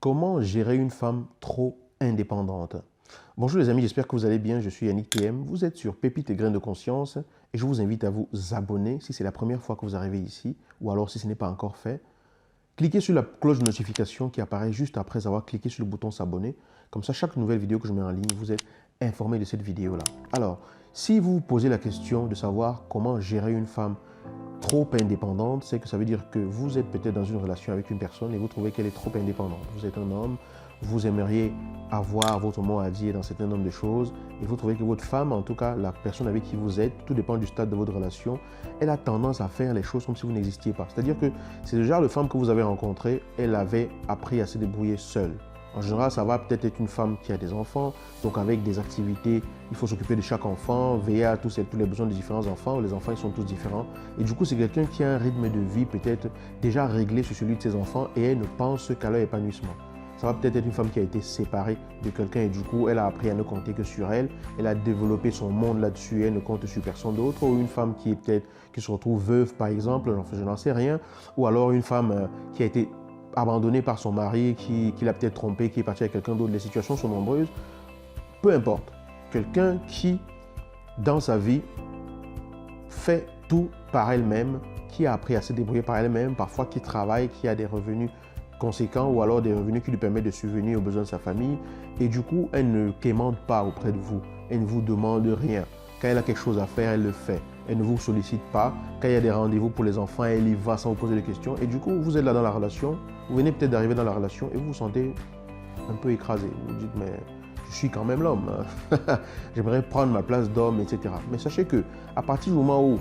Comment gérer une femme trop indépendante? Bonjour les amis, j'espère que vous allez bien. Je suis Yannick TM. Vous êtes sur Pépites et Graines de Conscience et je vous invite à vous abonner si c'est la première fois que vous arrivez ici ou alors si ce n'est pas encore fait. Cliquez sur la cloche de notification qui apparaît juste après avoir cliqué sur le bouton s'abonner. Comme ça, chaque nouvelle vidéo que je mets en ligne, vous êtes informé de cette vidéo-là. Alors, si vous vous posez la question de savoir comment gérer une femme trop indépendante, c'est que ça veut dire que vous êtes peut-être dans une relation avec une personne et vous trouvez qu'elle est trop indépendante. Vous êtes un homme, vous aimeriez avoir votre mot à dire dans un certain nombre de choses et vous trouvez que votre femme, en tout cas la personne avec qui vous êtes, tout dépend du stade de votre relation, elle a tendance à faire les choses comme si vous n'existiez pas. C'est-à-dire que c'est le genre de femme que vous avez rencontrée, elle avait appris à se débrouiller seule. En général, ça va peut-être être une femme qui a des enfants, donc avec des activités, il faut s'occuper de chaque enfant, veiller à tous les besoins des différents enfants. Les enfants, ils sont tous différents. Et du coup, c'est quelqu'un qui a un rythme de vie peut-être déjà réglé sur celui de ses enfants et elle ne pense qu'à leur épanouissement. Ça va peut-être être une femme qui a été séparée de quelqu'un et du coup, elle a appris à ne compter que sur elle. Elle a développé son monde là-dessus, elle ne compte sur personne d'autre. Ou une femme qui est peut-être, qui se retrouve veuve par exemple, je n'en sais rien. Ou alors une femme qui a été abandonnée par son mari, qui l'a peut-être trompé, qui est partie avec quelqu'un d'autre. Les situations sont nombreuses. Peu importe. Quelqu'un qui, dans sa vie, fait tout par elle-même, qui a appris à se débrouiller par elle-même, parfois qui travaille, qui a des revenus conséquents ou alors des revenus qui lui permettent de subvenir aux besoins de sa famille. Et du coup, elle ne quémande pas auprès de vous. Elle ne vous demande rien. Quand elle a quelque chose à faire, elle le fait. Elle ne vous sollicite pas. Quand il y a des rendez-vous pour les enfants, elle y va sans vous poser de questions. Et du coup, vous êtes là dans la relation. Vous venez peut-être d'arriver dans la relation et vous vous sentez un peu écrasé. Vous vous dites, mais je suis quand même l'homme. J'aimerais prendre ma place d'homme, etc. Mais sachez que à partir du moment où,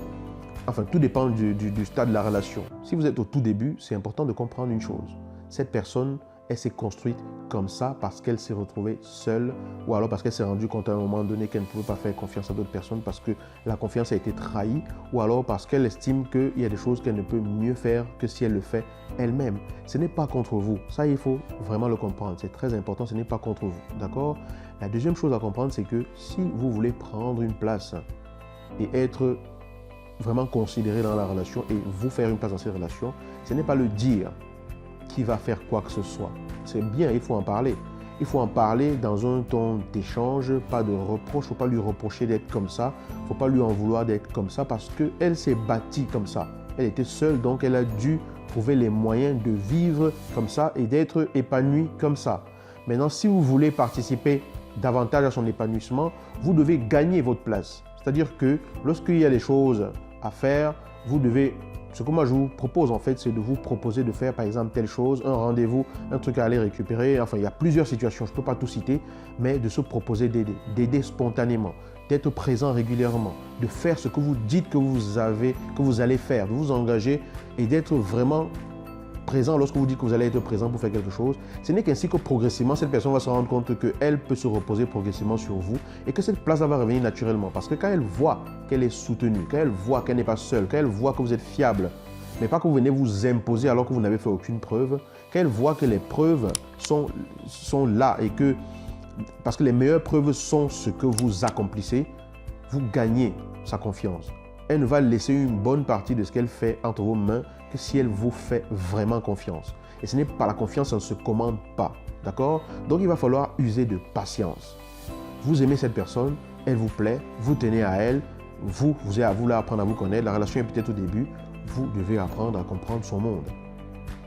enfin, tout dépend du stade de la relation. Si vous êtes au tout début, c'est important de comprendre une chose. Cette personne, elle s'est construite comme ça parce qu'elle s'est retrouvée seule ou alors parce qu'elle s'est rendue compte à un moment donné qu'elle ne pouvait pas faire confiance à d'autres personnes parce que la confiance a été trahie ou alors parce qu'elle estime qu'il y a des choses qu'elle ne peut mieux faire que si elle le fait elle-même. Ce n'est pas contre vous. Ça, il faut vraiment le comprendre. C'est très important, ce n'est pas contre vous. D'accord? La deuxième chose à comprendre, c'est que si vous voulez prendre une place et être vraiment considéré dans la relation et vous faire une place dans cette relation, ce n'est pas le dire qui va faire quoi que ce soit. C'est bien, il faut en parler. Il faut en parler dans un ton d'échange, pas de reproche. Il ne faut pas lui reprocher d'être comme ça. Il ne faut pas lui en vouloir d'être comme ça parce qu'elle s'est bâtie comme ça. Elle était seule, donc elle a dû trouver les moyens de vivre comme ça et d'être épanouie comme ça. Maintenant, si vous voulez participer davantage à son épanouissement, vous devez gagner votre place. C'est-à-dire que lorsqu'il y a des choses à faire, vous devez... Ce que moi je vous propose en fait, c'est de vous proposer de faire par exemple telle chose, un rendez-vous, un truc à aller récupérer. Enfin, il y a plusieurs situations, je ne peux pas tout citer, mais de se proposer d'aider spontanément, d'être présent régulièrement, de faire ce que vous dites que vous allez faire, de vous engager et d'être vraiment présent lorsque vous dites que vous allez être présent pour faire quelque chose. Ce n'est qu'ainsi que progressivement, cette personne va se rendre compte qu'elle peut se reposer progressivement sur vous et que cette place va revenir naturellement. Parce que quand elle voit qu'elle est soutenue, quand elle voit qu'elle n'est pas seule, quand elle voit que vous êtes fiable, mais pas que vous venez vous imposer alors que vous n'avez fait aucune preuve, quand elle voit que les preuves sont là et que, parce que les meilleures preuves sont ce que vous accomplissez, vous gagnez sa confiance. Elle ne va laisser une bonne partie de ce qu'elle fait entre vos mains que si elle vous fait vraiment confiance. Et ce n'est pas la confiance, ça ne se commande pas. D'accord? Donc il va falloir user de patience. Vous aimez cette personne, elle vous plaît, vous tenez à elle, vous avez à vous apprendre à vous connaître, la relation est peut-être au début, vous devez apprendre à comprendre son monde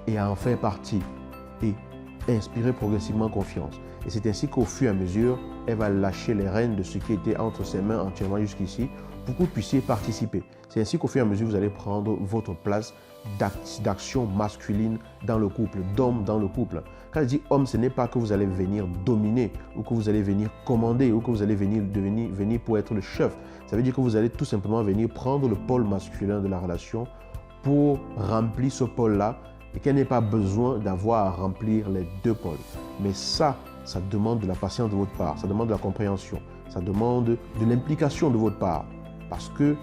et à en faire partie et inspirer progressivement confiance. Et c'est ainsi qu'au fur et à mesure, elle va lâcher les rênes de ce qui était entre ses mains entièrement jusqu'ici pour que vous puissiez participer. C'est ainsi qu'au fur et à mesure, vous allez prendre votre place d'action masculine dans le couple, d'homme dans le couple. Quand je dis homme, ce n'est pas que vous allez venir dominer ou que vous allez venir commander ou que vous allez venir pour être le chef. Ça veut dire que vous allez tout simplement venir prendre le pôle masculin de la relation pour remplir ce pôle-là et qu'elle n'ait pas besoin d'avoir à remplir les deux pôles. Mais ça demande de la patience de votre part, ça demande de la compréhension, ça demande de l'implication de votre part. Parce que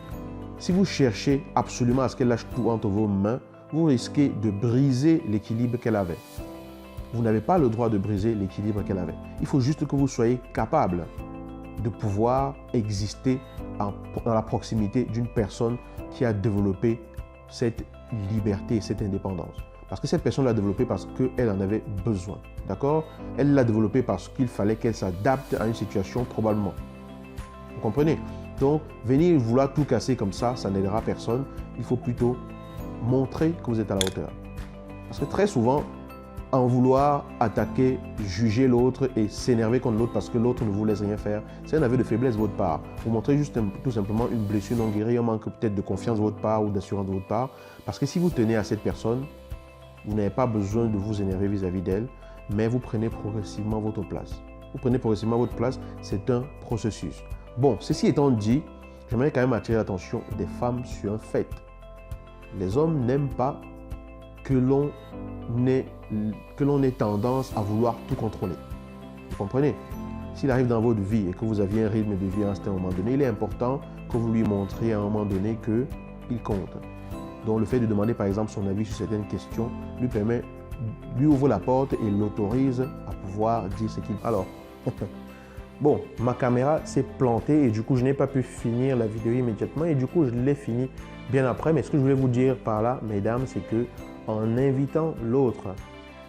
si vous cherchez absolument à ce qu'elle lâche tout entre vos mains, vous risquez de briser l'équilibre qu'elle avait. Vous n'avez pas le droit de briser l'équilibre qu'elle avait. Il faut juste que vous soyez capable de pouvoir exister dans la proximité d'une personne qui a développé cette liberté, cette indépendance. Parce que cette personne l'a développé parce qu'elle en avait besoin. D'accord? Elle l'a développé parce qu'il fallait qu'elle s'adapte à une situation probablement. Vous comprenez? Donc, venir vouloir tout casser comme ça n'aidera personne. Il faut plutôt montrer que vous êtes à la hauteur. Parce que très souvent, en vouloir attaquer, juger l'autre et s'énerver contre l'autre parce que l'autre ne vous laisse rien faire, c'est un aveu de faiblesse de votre part. Vous montrez juste tout simplement une blessure non guérie, un manque peut-être de confiance de votre part ou d'assurance de votre part. Parce que si vous tenez à cette personne, vous n'avez pas besoin de vous énerver vis-à-vis d'elle, mais vous prenez progressivement votre place. Vous prenez progressivement votre place, c'est un processus. Bon, ceci étant dit, j'aimerais quand même attirer l'attention des femmes sur un fait. Les hommes n'aiment pas que l'on ait tendance à vouloir tout contrôler. Vous comprenez? S'il arrive dans votre vie et que vous aviez un rythme de vie à un certain moment donné, il est important que vous lui montriez à un moment donné qu'il compte. Donc le fait de demander par exemple son avis sur certaines questions lui ouvre la porte et l'autorise à pouvoir dire ce qu'il... Alors, bon, ma caméra s'est plantée et du coup je n'ai pas pu finir la vidéo immédiatement et du coup je l'ai fini bien après. Mais ce que je voulais vous dire par là, mesdames, c'est que en invitant l'autre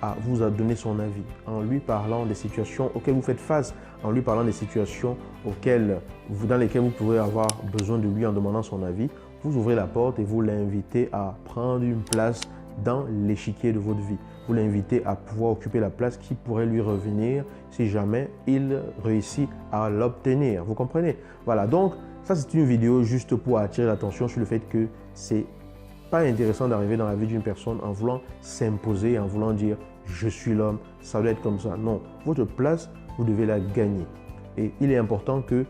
à vous donner son avis, en lui parlant des situations auxquelles vous faites face, en lui parlant des situations dans lesquelles vous pourrez avoir besoin de lui en demandant son avis, vous ouvrez la porte et vous l'invitez à prendre une place dans l'échiquier de votre vie. Vous l'invitez à pouvoir occuper la place qui pourrait lui revenir si jamais il réussit à l'obtenir. Vous comprenez? Voilà, donc ça c'est une vidéo juste pour attirer l'attention sur le fait que c'est pas intéressant d'arriver dans la vie d'une personne en voulant s'imposer, en voulant dire « je suis l'homme, ça doit être comme ça ». Non, votre place, vous devez la gagner. Et il est important que,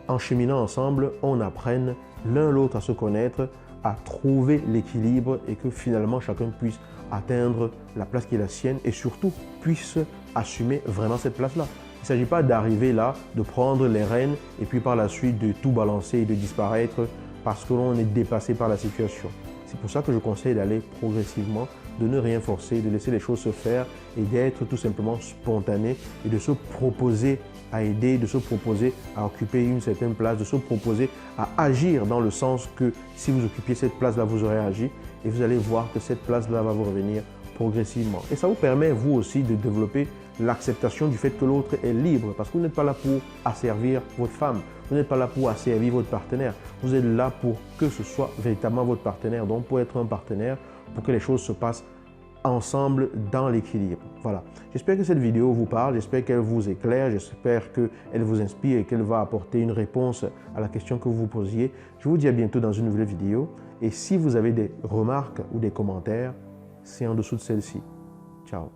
en cheminant ensemble, on apprenne l'un l'autre à se connaître, à trouver l'équilibre et que finalement chacun puisse atteindre la place qui est la sienne et surtout puisse assumer vraiment cette place-là. Il ne s'agit pas d'arriver là, de prendre les rênes et puis par la suite de tout balancer et de disparaître parce que l'on est dépassé par la situation. C'est pour ça que je conseille d'aller progressivement, de ne rien forcer, de laisser les choses se faire et d'être tout simplement spontané et de se proposer à aider, de se proposer à occuper une certaine place, de se proposer à agir dans le sens que si vous occupiez cette place-là, vous aurez agi et vous allez voir que cette place-là va vous revenir progressivement. Et ça vous permet, vous aussi, de développer l'acceptation du fait que l'autre est libre parce que vous n'êtes pas là pour asservir votre femme, vous n'êtes pas là pour asservir votre partenaire, vous êtes là pour que ce soit véritablement votre partenaire, donc pour être un partenaire, pour que les choses se passent ensemble dans l'équilibre. Voilà. J'espère que cette vidéo vous parle, j'espère qu'elle vous éclaire, j'espère qu'elle vous inspire et qu'elle va apporter une réponse à la question que vous vous posiez. Je vous dis à bientôt dans une nouvelle vidéo et si vous avez des remarques ou des commentaires, c'est en dessous de celle-ci. Ciao.